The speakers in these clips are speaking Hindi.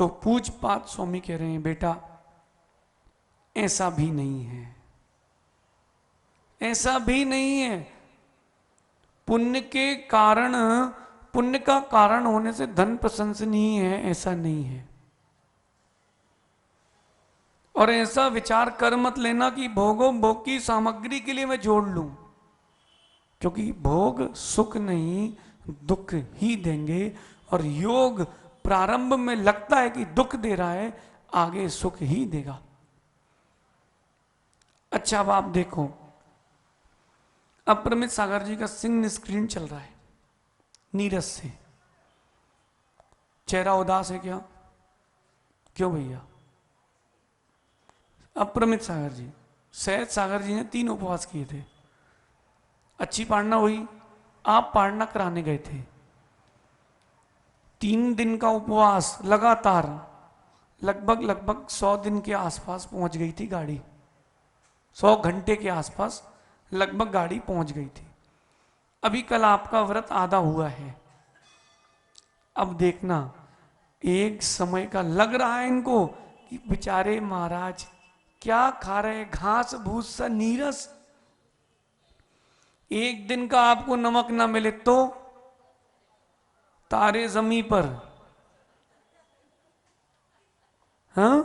तो पूज्यपाद स्वामी कह रहे हैं बेटा ऐसा भी नहीं है, ऐसा भी नहीं है। पुण्य के कारण, पुण्य का कारण होने से धन प्रशंसनीय है, ऐसा नहीं है। और ऐसा विचार कर मत लेना कि भोगो भोग की सामग्री के लिए मैं जोड़ लूं, क्योंकि भोग सुख नहीं दुख ही देंगे। और योग प्रारंभ में लगता है कि दुख दे रहा है, आगे सुख ही देगा। अच्छा अब आप देखो, अपरमित सागर जी का सिंह स्क्रीन चल रहा है नीरस से। चेहरा उदास है क्या? क्यों भैया? अपरमित सागर जी, सहज सागर जी ने 3 उपवास किए थे। अच्छी पारणा हुई, आप पारणा कराने गए थे। 3 दिन का उपवास लगातार, लगभग 100 दिन के आसपास पहुंच गई थी गाड़ी। 100 घंटे के आसपास लगभग गाड़ी पहुंच गई थी। अभी कल आपका व्रत आधा हुआ है। अब देखना, एक समय का लग रहा है इनको कि बेचारे महाराज क्या खा रहे, घास भूस सा नीरस। एक दिन का आपको नमक ना मिले तो तारे जमी पर, हाँ,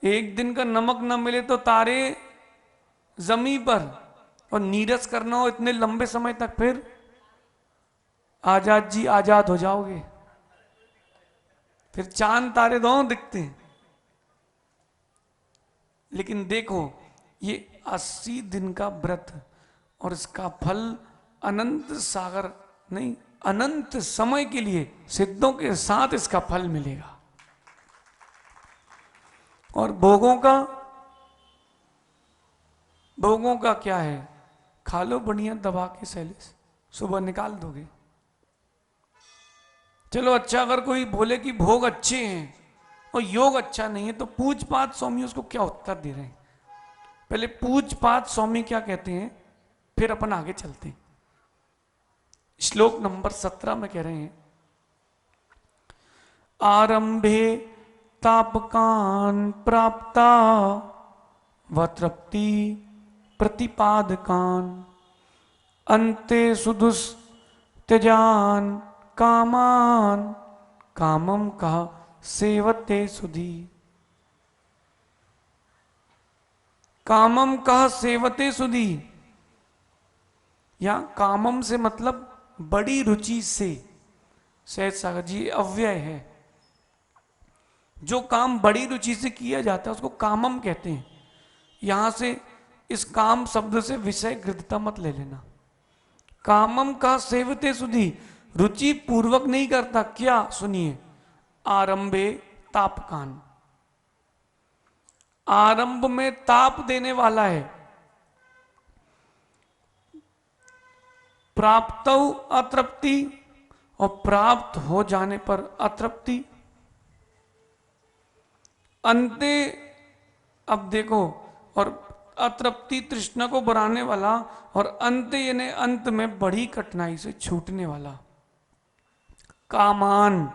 एक दिन का नमक ना मिले तो तारे जमी पर, और नीरस करना हो इतने लंबे समय तक, फिर आजाद जी आजाद हो जाओगे। फिर चांद तारे दोनों दिखते हैं। लेकिन देखो, ये 80 दिन का व्रत और इसका फल अनंत सागर नहीं, अनंत समय के लिए सिद्धों के साथ इसका फल मिलेगा। और भोगों का, भोगों का क्या है? खा लो बढ़िया दबा के सैलिस, सुबह निकाल दोगे। चलो अच्छा, अगर कोई बोले कि भोग अच्छे हैं और योग अच्छा नहीं है, तो पूज्यपाद स्वामी उसको क्या उत्तर दे रहे हैं? पहले पूज्यपाद स्वामी क्या कहते हैं, फिर अपन आगे चलते हैं। श्लोक नंबर 17 में कह रहे हैं, आरंभे तापकान प्राप्ता व तृप्ति प्रतिपादकान अन्ते सुदुस्त्यजान कामान कामम कहा सेवते सुधी। कामम कहा सेवते सुधी, या कामम से मतलब बड़ी रुचि से। सहज सागर जी अव्यय है, जो काम बड़ी रुचि से किया जाता है उसको कामम कहते हैं। यहां से इस काम शब्द से विषय गृद्धता मत ले लेना। कामम का सेवते सुधी, रुचि पूर्वक नहीं करता। क्या? सुनिए, आरंभे तापकान, आरंभ में ताप देने वाला है। प्राप्त अतृप्ति, और प्राप्त हो जाने पर अतृप्ति। अंते, अब देखो, और अतृप्ति तृष्णा को बढ़ाने वाला, और अंत यानी अंत में बड़ी कठिनाई से छूटने वाला। कामान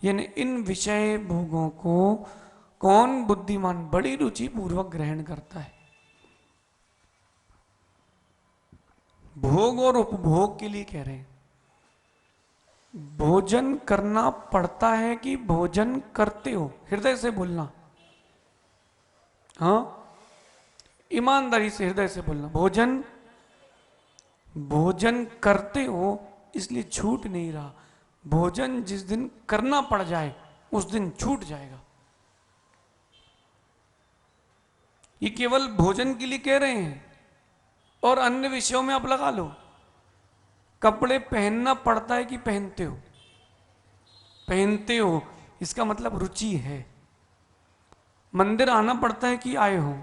यानी इन विषय भोगों को कौन बुद्धिमान बड़ी रुचि पूर्वक ग्रहण करता है। भोग और उपभोग के लिए कह रहे हैं। भोजन करना पड़ता है कि भोजन करते हो? हृदय से बोलना, हाँ, ईमानदारी से हृदय से बोलना। भोजन, भोजन करते हो इसलिए छूट नहीं रहा। भोजन जिस दिन करना पड़ जाए उस दिन छूट जाएगा। ये केवल भोजन के लिए कह रहे हैं, और अन्य विषयों में आप लगा लो। कपड़े पहनना पड़ता है कि पहनते हो? पहनते हो, इसका मतलब रुचि है। मंदिर आना पड़ता है कि आए हो?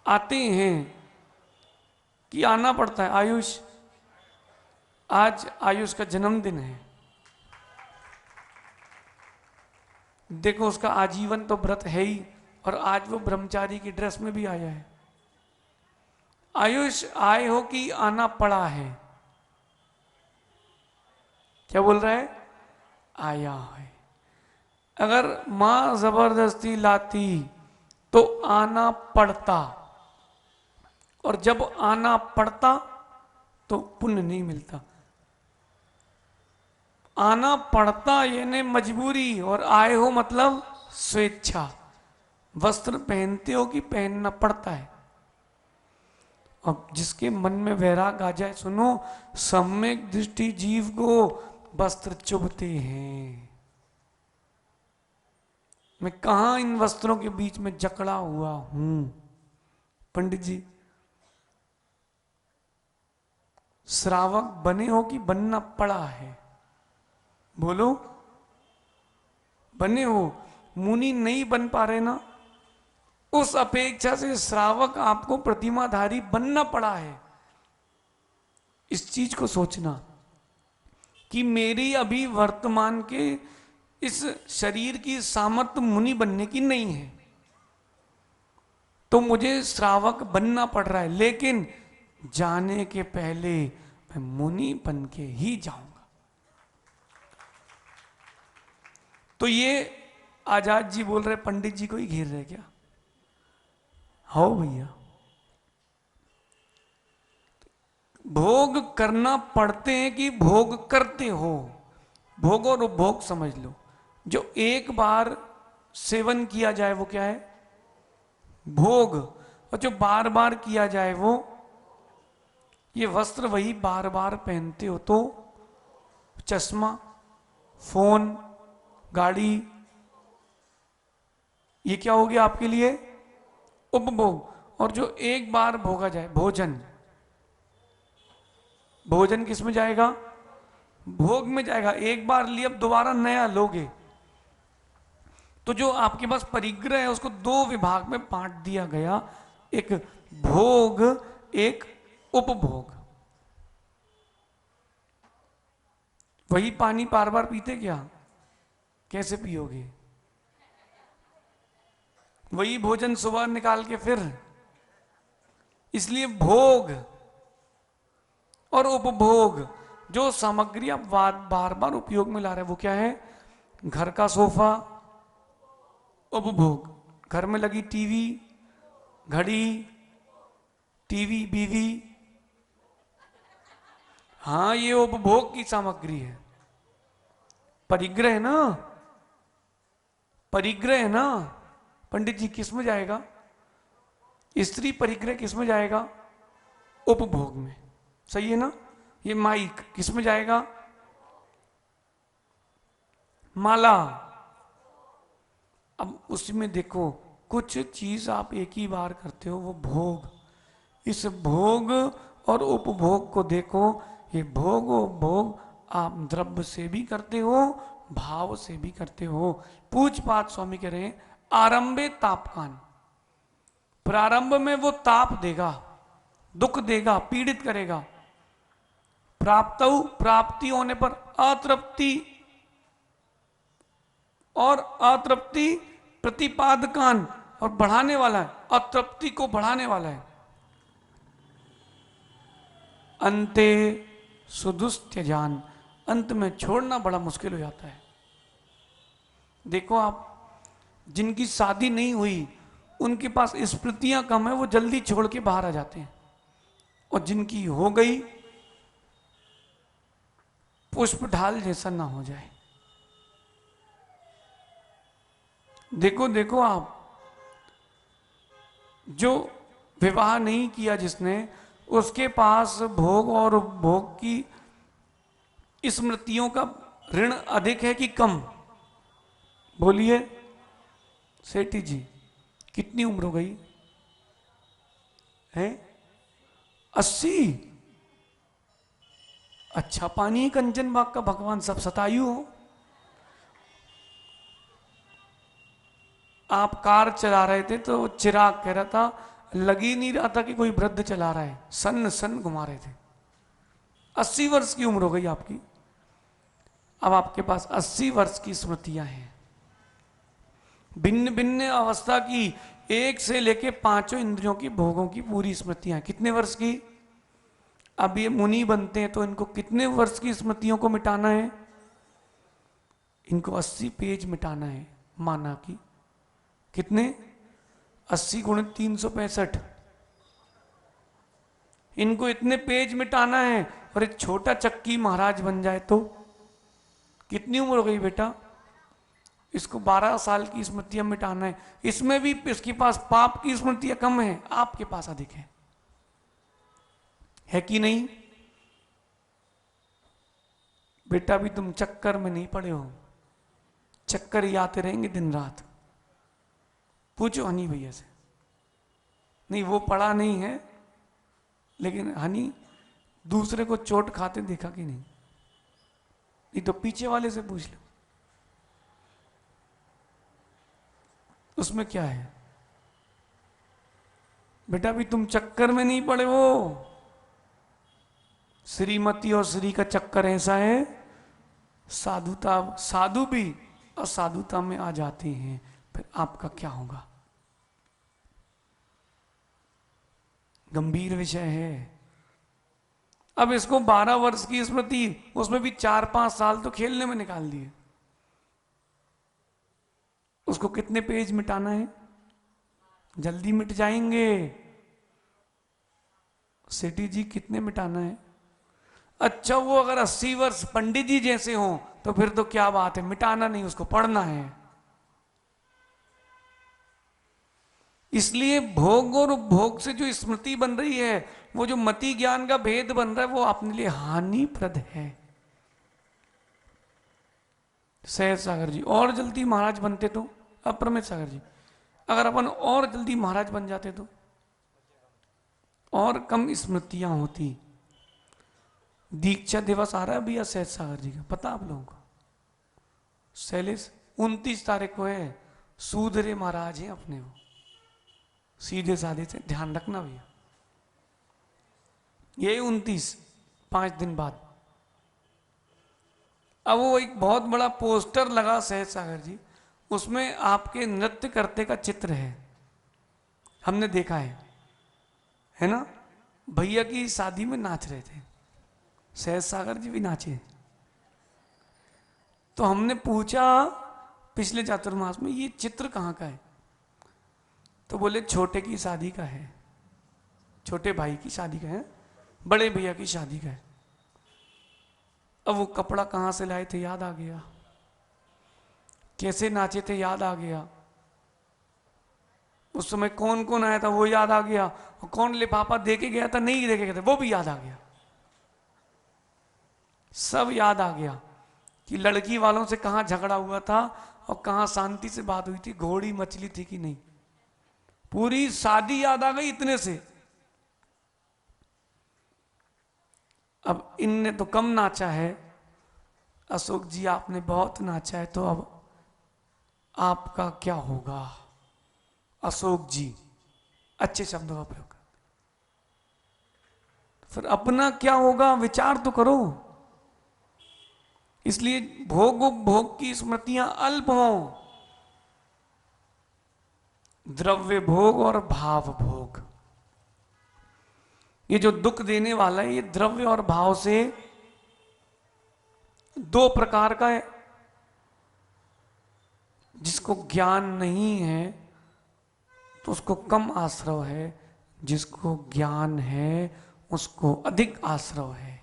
आते हैं कि आना पड़ता है? आयुष, आज आयुष का जन्मदिन है। देखो उसका आजीवन तो व्रत है ही, और आज वो ब्रह्मचारी की ड्रेस में भी आया है। आयुष आए हो कि आना पड़ा है? क्या बोल रहा है? आया है। अगर मां जबरदस्ती लाती तो आना पड़ता, और जब आना पड़ता तो पुण्य नहीं मिलता। आना पड़ता यानी मजबूरी, और आए हो मतलब स्वेच्छा। वस्त्र पहनते हो कि पहनना पड़ता है। अब जिसके मन में वैराग आ जाए, सुनो, सम्यक दृष्टि जीव को वस्त्र चुभते हैं। मैं कहां इन वस्त्रों के बीच में जकड़ा हुआ हूं। पंडित जी, श्रावक बने हो कि बनना पड़ा है? बोलो। बने हो। मुनि नहीं बन पा रहे ना, उस अपेक्षा से श्रावक आपको प्रतिमाधारी बनना पड़ा है। इस चीज को सोचना कि मेरी अभी वर्तमान के इस शरीर की सामर्थ्य मुनि बनने की नहीं है, तो मुझे श्रावक बनना पड़ रहा है, लेकिन जाने के पहले मैं मुनि बन के ही जाऊंगा। तो ये आजाद जी बोल रहे पंडित जी को ही घेर रहे क्या? हो भैया, भोग करना पड़ते हैं कि भोग करते हो? भोग और उपभोग समझ लो। जो एक बार सेवन किया जाए वो क्या है? भोग। और जो बार बार किया जाए वो, ये वस्त्र वही बार बार पहनते हो तो चश्मा, फोन, गाड़ी, ये क्या हो गया आपके लिए? उपभोग। और जो एक बार भोगा जाए, भोजन, भोजन किस में जाएगा? भोग में जाएगा। एक बार लिए, अब दोबारा नया लोगे। तो जो आपके पास परिग्रह है उसको दो विभाग में बांट दिया गया, एक भोग, एक उपभोग। वही पानी बार बार पीते क्या? कैसे पियोगे? वही भोजन सुबह निकाल के फिर। इसलिए भोग और उपभोग, जो सामग्री आप बार बार उपयोग में ला रहे हैं वो क्या है? घर का सोफा उपभोग, घर में लगी टीवी, घड़ी, टीवी, बीवी, हाँ ये उपभोग की सामग्री है। परिग्रह है ना, परिग्रह है ना। पंडित जी किस में जाएगा? स्त्री परिग्रह किस में जाएगा? उपभोग में। सही है ना? ये माइक किस में जाएगा? माला। अब उसमें देखो, कुछ चीज आप एक ही बार करते हो, वो भोग। इस भोग और उपभोग को देखो। ये भोग उपभोग आप द्रव्य से भी करते हो, भाव से भी करते हो। पूज्यपाद स्वामी कह रहे हैं, आरंभे तापकान, प्रारंभ में वो ताप देगा, दुख देगा, पीड़ित करेगा। प्राप्त, प्राप्ति होने पर अतृप्ति, और अतृप्ति प्रतिपादकान, और बढ़ाने वाला है, अतृप्ति को बढ़ाने वाला है। अंते सुदुस्त्यजान, अंत में छोड़ना बड़ा मुश्किल हो जाता है। देखो आप, जिनकी शादी नहीं हुई उनके पास स्मृतियां कम है, वो जल्दी छोड़ के बाहर आ जाते हैं। और जिनकी हो गई, पुष्प ढाल जैसा ना हो जाए। देखो देखो आप, जो विवाह नहीं किया जिसने, उसके पास भोग और उपभोग की स्मृतियों का ऋण अधिक है कि कम? बोलिए सेठी जी, कितनी उम्र हो गई है? 80। अच्छा पानी है कंचन बाग का, भगवान सब सतायु हो। आप कार चला रहे थे तो चिराग कह रहा था, लग ही नहीं रहा था कि कोई वृद्ध चला रहा है, सन सन घुमा रहे थे। 80 वर्ष की उम्र हो गई आपकी। अब आपके पास 80 वर्ष की स्मृतियां हैं, भिन्न भिन्न अवस्था की, एक से लेके पांचों इंद्रियों की भोगों की पूरी स्मृतियां। कितने वर्ष की? अब ये मुनि बनते हैं तो इनको कितने वर्ष की स्मृतियों को मिटाना है? इनको 80 पेज मिटाना है माना की। कितने? 80 गुणे 365। इनको इतने पेज मिटाना है। और एक छोटा चक्की महाराज बन जाए तो कितनी उम्र हो गई बेटा? इसको 12 साल की स्मृतियां मिटाना है। इसमें भी इसके पास पाप की स्मृतियां कम है, आपके पास अधिक है कि नहीं? बेटा भी तुम चक्कर में नहीं पड़े हो, चक्कर ही आते रहेंगे दिन रात। पूछो हनी भैया से। नहीं वो पढ़ा नहीं है, लेकिन हनी दूसरे को चोट खाते देखा कि नहीं? नहीं तो पीछे वाले से पूछ लो, उसमें क्या है? बेटा भी तुम चक्कर में नहीं पड़े हो। श्रीमती और श्री का चक्कर ऐसा है, साधुता, साधु भी असाधुता में आ जाते हैं, फिर आपका क्या होगा? गंभीर विषय है। अब इसको 12 वर्ष की स्मृति, उसमें भी 4-5 साल तो खेलने में निकाल दिए। उसको कितने पेज मिटाना है? जल्दी मिट जाएंगे। सेठी जी कितने मिटाना है? अच्छा वो अगर 80 वर्ष पंडित जी जैसे हो तो फिर तो क्या बात है, मिटाना नहीं, उसको पढ़ना है। इसलिए भोग और उपभोग से जो स्मृति बन रही है, वो जो मति ज्ञान का भेद बन रहा है, वो अपने लिए हानिप्रद है। सहज सागर जी और जल्दी महाराज बनते तो, अप्रमेय सागर जी अगर अपन और जल्दी महाराज बन जाते तो और कम स्मृतियां होती। दीक्षा दिवस आ रहा है भैया सहज सागर जी का, पता आप लोगों को? शैलेश 29 तारीख को है। सूधरे महाराज हैं अपने, वो सीधे साधे से, ध्यान रखना भैया। ये 29, 5 दिन बाद। अब वो एक बहुत बड़ा पोस्टर लगा सहज सागर जी, उसमें आपके नृत्य करते का चित्र है, हमने देखा है ना? भैया की शादी में नाच रहे थे, सहज सागर जी भी नाचे। तो हमने पूछा पिछले चातुर्मास में, ये चित्र कहाँ का है? तो बोले छोटे की शादी का है, छोटे भाई की शादी का है, बड़े भैया की शादी का है। अब वो कपड़ा कहाँ से लाए थे याद आ गया, कैसे नाचे थे याद आ गया, उस समय कौन कौन आया था वो याद आ गया, और कौन लिफाफा दे के गया था नहीं दे के गया था वो भी याद आ गया। सब याद आ गया कि लड़की वालों से कहाँ झगड़ा हुआ था और कहाँ शांति से बात हुई थी, घोड़ी मछली थी कि नहीं। पूरी शादी याद आ गई इतने से। अब इनने तो कम नाचा है, अशोक जी आपने बहुत नाचा है, तो अब आपका क्या होगा? अशोक जी अच्छे शब्दों का प्रयोग कर, फिर अपना क्या होगा विचार तो करो। इसलिए भोग उपभोग की स्मृतियां अल्प हों, द्रव्य भोग और भाव भोग, ये जो दुख देने वाला है, ये द्रव्य और भाव से 2 प्रकार का है। जिसको ज्ञान नहीं है तो उसको कम आश्रव है, जिसको ज्ञान है उसको अधिक आश्रव है।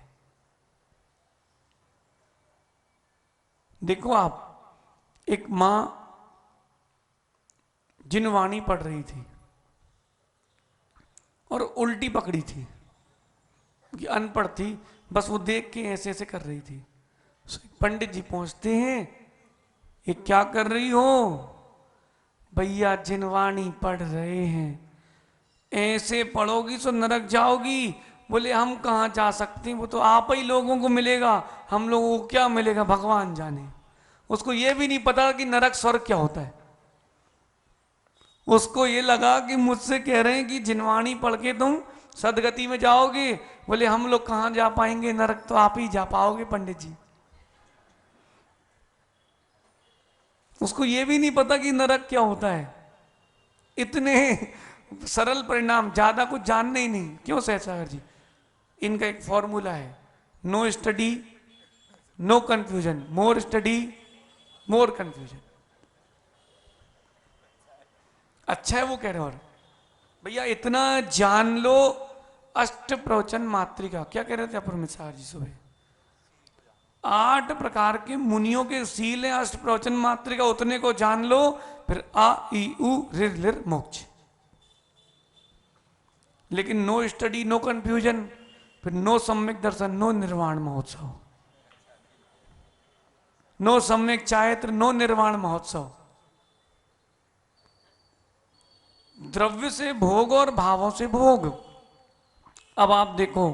देखो आप, एक मां जिनवाणी पढ़ रही थी और उल्टी पकड़ी थी, कि अनपढ़ थी, बस वो देख के ऐसे ऐसे कर रही थी। पंडित जी पहुंचते हैं, ये क्या कर रही हो? भैया जिनवाणी पढ़ रहे हैं। ऐसे पढ़ोगी तो नरक जाओगी। बोले हम कहाँ जा सकते हैं, वो तो आप ही लोगों को मिलेगा, हम लोगों को क्या मिलेगा भगवान जाने। उसको ये भी नहीं पता कि नरक स्वर्ग क्या होता है। उसको ये लगा कि मुझसे कह रहे हैं कि जिनवाणी पढ़ के तुम सदगति में जाओगे। बोले हम लोग कहाँ जा पाएंगे, नरक तो आप ही जा पाओगे पंडित जी। उसको ये भी नहीं पता कि नरक क्या होता है। इतने सरल परिणाम, ज्यादा कुछ जानने ही नहीं। क्यों सहसागर जी? इनका एक फॉर्मूला है, no study no confusion, more study more confusion. अच्छा है वो कह रहे हो। और भैया इतना जान लो, अष्ट प्रवचन मातृका, क्या कह रहे थे अपर मिश्रा जी सुबह? 8 प्रकार के मुनियों के सील है, अष्ट प्रवचन मातृका, उतने को जान लो, फिर आ ई उ ऋ लिर मोक्ष। लेकिन नो स्टडी नो कंफ्यूजन, फिर नो सम्यक दर्शन, नो निर्वाण महोत्सव, नो सम्यक चायत्र, नो निर्वाण महोत्सव। द्रव्य से भोग और भावों से भोग। अब आप देखो,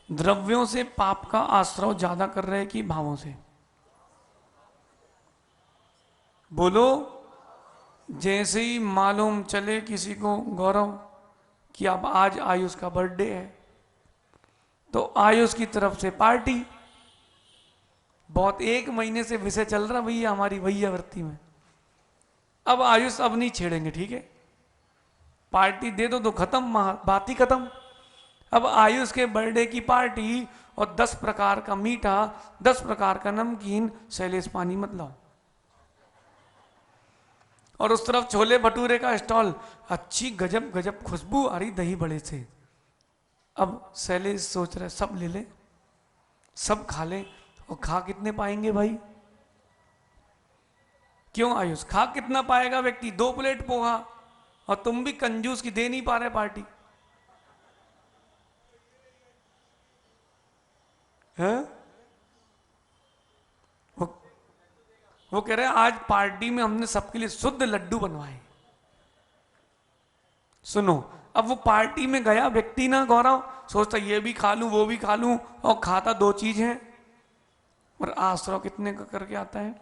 द्रव्यों से पाप का आश्रव ज्यादा कर रहे कि भावों से? बोलो। जैसे ही मालूम चले किसी को गौरव कि अब आज आयुष का बर्थडे है, तो आयुष की तरफ से पार्टी। बहुत 1 महीने से विषय चल रहा भैया हमारी वैयावृत्ति में, अब आयुष अब नहीं छेड़ेंगे, ठीक है? पार्टी दे दो तो खत्म, बात ही खत्म। अब आयुष के बर्थडे की पार्टी और 10 प्रकार का मीठा, 10 प्रकार का नमकीन, शैलेश पानी मत लाओ। और उस तरफ छोले भटूरे का स्टॉल, अच्छी गजब गजब खुशबू आ रही दही बड़े से। अब शैलेश सोच रहे सब ले ले, सब खा ले, और खा कितने पाएंगे भाई? क्यों आयुष, खा कितना पाएगा व्यक्ति? 2 प्लेट पोहा, और तुम भी कंजूस की दे नहीं पा रहे पार्टी है? वो कह रहे हैं आज पार्टी में हमने सबके लिए शुद्ध लड्डू बनवाए। सुनो, अब वो पार्टी में गया व्यक्ति ना गौरव, सोचता ये भी खा लूं वो भी खा लूं, और खाता 2 चीज है, और आश्रव कितने का करके आता है?